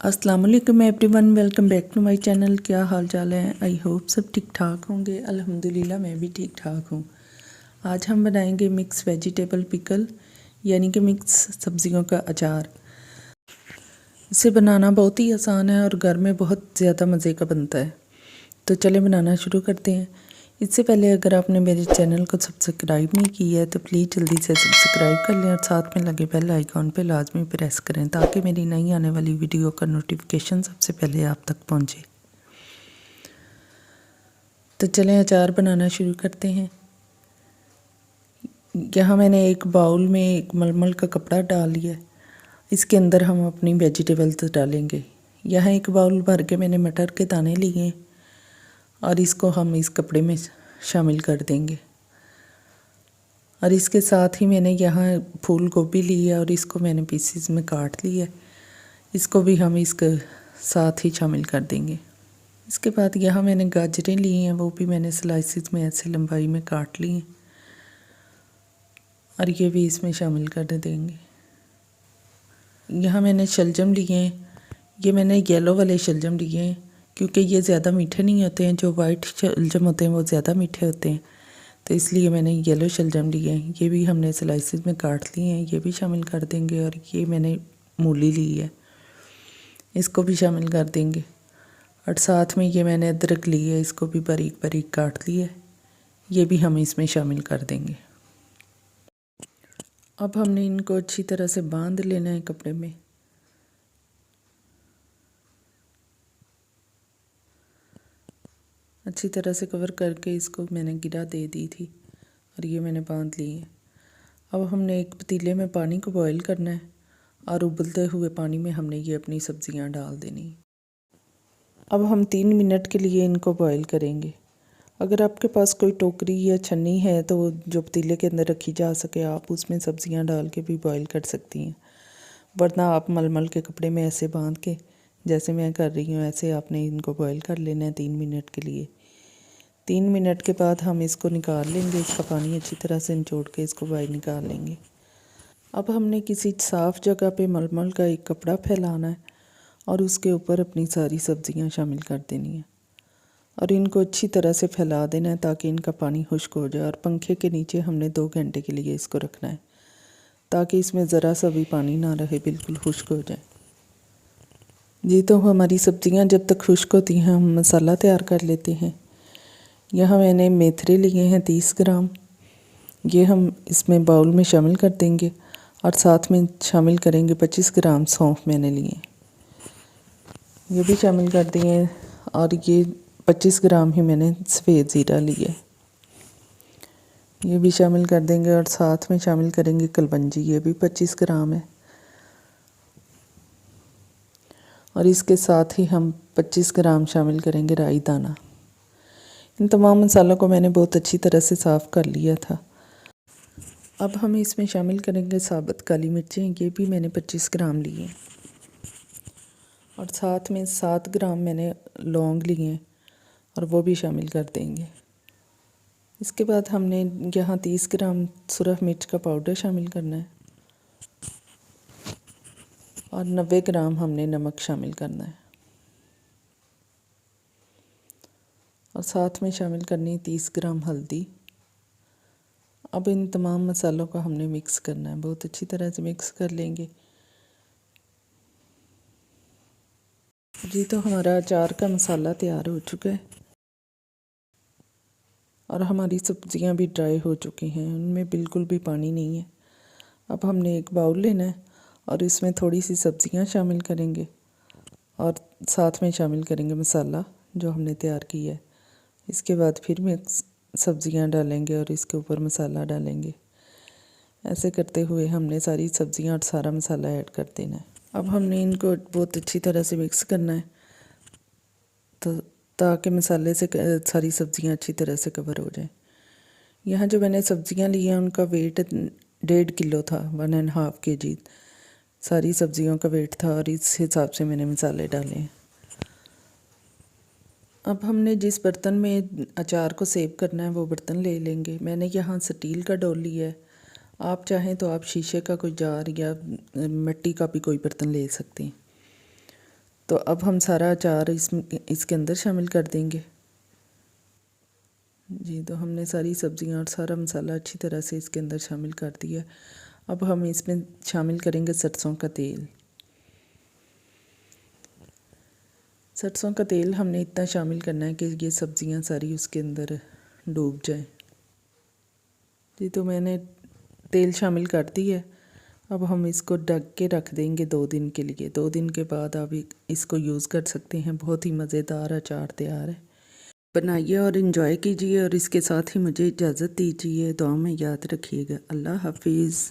अस्सलाम वालेकुम everyone, welcome back to my channel. क्या हाल चाल है? आई होप सब ठीक ठाक होंगे। अल्हम्दुलिल्लाह मैं भी ठीक ठाक हूँ। आज हम बनाएंगे मिक्स वेजिटेबल पिकल, यानी कि मिक्स सब्जियों का अचार। इसे बनाना बहुत ही आसान है और घर में बहुत ज़्यादा मज़े का बनता है। तो चले बनाना शुरू करते हैं। इससे पहले अगर आपने मेरे चैनल को सब्सक्राइब नहीं किया है तो प्लीज़ जल्दी से सब्सक्राइब कर लें और साथ में लगे बेल आइकॉन पे लाजमी प्रेस करें ताकि मेरी नई आने वाली वीडियो का नोटिफिकेशन सबसे पहले आप तक पहुंचे। तो चलें अचार बनाना शुरू करते हैं। यहाँ मैंने एक बाउल में एक मलमल का कपड़ा डाल लिया। इसके अंदर हम अपनी वेजिटेबल्स डालेंगे। यहाँ एक बाउल भर के मैंने मटर के दाने लिए और इसको हम इस कपड़े में शामिल कर देंगे। और इसके साथ ही मैंने यहाँ फूल गोभी ली है और इसको मैंने पीसेस में काट लिया। इसको भी हम इसके साथ ही शामिल कर देंगे। इसके बाद यहाँ मैंने गाजरें ली हैं, वो भी मैंने स्लाइसिस में ऐसे लंबाई में काट ली हैं और ये भी इसमें शामिल कर देंगे। यहाँ मैंने शलजम लिए हैं। ये मैंने येलो वाले शलजम लिए हैं क्योंकि ये ज़्यादा मीठे नहीं होते हैं। जो वाइट शलजम होते हैं वो ज़्यादा मीठे होते हैं, तो इसलिए मैंने येलो शलजम लिए हैं। ये भी हमने स्लाइसिस में काट लिए हैं, ये भी शामिल कर देंगे। और ये मैंने मूली ली है, इसको भी शामिल कर देंगे। और साथ में ये मैंने अदरक ली है, इसको भी बारीक बारीक काट लिया है, ये भी हम इसमें शामिल कर देंगे। अब हमने इनको अच्छी तरह से बांध लेना है कपड़े में। अच्छी तरह से कवर करके इसको मैंने गिरा दे दी थी और ये मैंने बांध ली है। अब हमने एक पतीले में पानी को बॉईल करना है और उबलते हुए पानी में हमने ये अपनी सब्जियां डाल देनी। अब हम 3 मिनट के लिए इनको बॉईल करेंगे। अगर आपके पास कोई टोकरी या छन्नी है तो जो पतीले के अंदर रखी जा सके, आप उसमें सब्जियां डाल के भी बॉईल कर सकती हैं। वरना आप मलमल के कपड़े में ऐसे बांध के, जैसे मैं कर रही हूँ, ऐसे आपने इनको बॉईल कर लेना है 3 मिनट के लिए। 3 मिनट के बाद हम इसको निकाल लेंगे। इसका पानी अच्छी तरह से निचोड़ के इसको बाहर निकाल लेंगे। अब हमने किसी साफ़ जगह पे मलमल का एक कपड़ा फैलाना है और उसके ऊपर अपनी सारी सब्जियां शामिल कर देनी है और इनको अच्छी तरह से फैला देना है ताकि इनका पानी खुश्क हो जाए। और पंखे के नीचे हमने 2 घंटे के लिए इसको रखना है ताकि इसमें ज़रा सा भी पानी ना रहे, बिल्कुल खुश्क हो जाए। जी, तो हमारी सब्जियां जब तक खुश्क होती हैं हम मसाला तैयार कर लेते हैं। यहाँ मैंने मेथरे लिए हैं 30 ग्राम, ये हम इसमें बाउल में शामिल कर देंगे। और साथ में शामिल करेंगे 25 ग्राम सौंफ मैंने लिए, ये भी शामिल कर दिए। और ये 25 ग्राम ही मैंने सफ़ेद ज़ीरा लिया, ये भी शामिल कर देंगे। और साथ में शामिल करेंगे कलबंजी, ये भी 25 ग्राम है। और इसके साथ ही हम 25 ग्राम शामिल करेंगे राई दाना। इन तमाम मसालों को मैंने बहुत अच्छी तरह से साफ़ कर लिया था। अब हम इसमें शामिल करेंगे साबुत काली मिर्चें, ये भी मैंने 25 ग्राम लिए। और साथ में 7 ग्राम मैंने लौंग लिए हैं और वो भी शामिल कर देंगे। इसके बाद हमने यहाँ 30 ग्राम सुरख मिर्च का पाउडर शामिल करना है और 90 ग्राम हमने नमक शामिल करना है। और साथ में शामिल करनी है 30 ग्राम हल्दी। अब इन तमाम मसालों को हमने मिक्स करना है, बहुत अच्छी तरह से मिक्स कर लेंगे। जी, तो हमारा अचार का मसाला तैयार हो चुका है और हमारी सब्जियां भी ड्राई हो चुकी हैं, उनमें बिल्कुल भी पानी नहीं है। अब हमने एक बाउल लेना है और इसमें थोड़ी सी सब्जियां शामिल करेंगे और साथ में शामिल करेंगे मसाला जो हमने तैयार किया है। इसके बाद फिर मिक्स सब्जियां डालेंगे और इसके ऊपर मसाला डालेंगे। ऐसे करते हुए हमने सारी सब्जियां और सारा मसाला ऐड कर देना है। अब हमने इनको बहुत अच्छी तरह से मिक्स करना है तो ताकि मसाले से सारी सब्जियां अच्छी तरह से कवर हो जाएं। यहाँ जो मैंने सब्जियां ली हैं उनका वेट 1.5 किलो था, 1.5 kg सारी सब्जियों का वेट था और इस हिसाब से मैंने मसाले डाले हैं। अब हमने जिस बर्तन में अचार को सेव करना है वो बर्तन ले लेंगे। मैंने यहाँ स्टील का डोल लिया है, आप चाहें तो आप शीशे का कोई जार या मिट्टी का भी कोई बर्तन ले सकते हैं। तो अब हम सारा अचार इसके अंदर शामिल कर देंगे। जी, तो हमने सारी सब्जियां और सारा मसाला अच्छी तरह से इसके अंदर शामिल कर दिया। अब हम इसमें शामिल करेंगे सरसों का तेल। सरसों का तेल हमने इतना शामिल करना है कि ये सब्जियां सारी उसके अंदर डूब जाएं। जी, तो मैंने तेल शामिल कर दी है। अब हम इसको ढक के रख देंगे 2 दिन के लिए। 2 दिन के बाद आप इसको यूज़ कर सकते हैं। बहुत ही मज़ेदार अचार तैयार है। बनाइए और इन्जॉय कीजिए और इसके साथ ही मुझे इजाज़त दीजिए। दुआ में याद रखिएगा। अल्लाह हाफिज़।